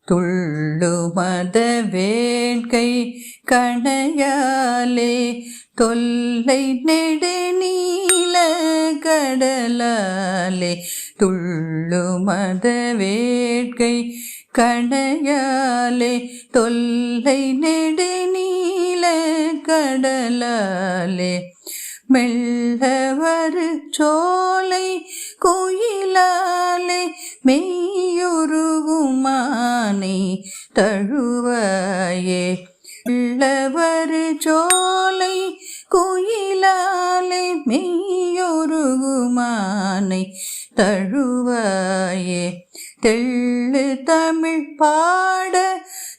துள்ளு மத வேட்கை கணையாலே தொல்லை நெடுநீல கடலாலே துள்ளு மத வேட்கை கணையாலே தொல்லை நெடுநீல கடலாலே மெல்லவரு சோலை குயிலாலே மெய்யுருகுமானை தழுவாயே மெல்லவரு சோலை குயிலாலே மெய்யுருகுமானை தழுவாயே தெள்ளு தமிழ் பாட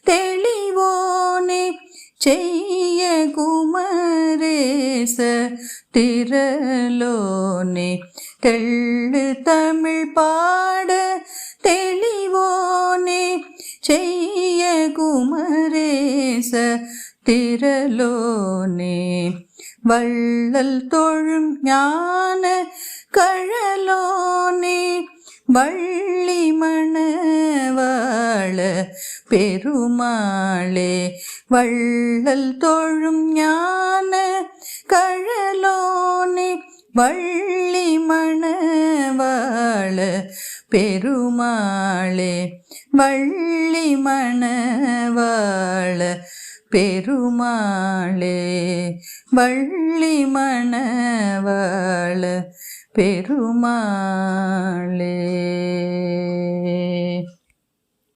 தெளிவோனே செய்ய குமரேச திரலோனே தெள்ளு தமிழ் பாட தெளிவோனே செய்ய குமரேச திரலோனே வள்ளல் தொழும் ஞான கழலோனே வள்ளி மணவாள பெருமாளே வள்ளல் தொழும் ஞான கழலோனே வள்ளி மணவாள பெருமாளே வள்ளி மணவாள பெருமாளே வள்ளி மணவாள பெருமாளே.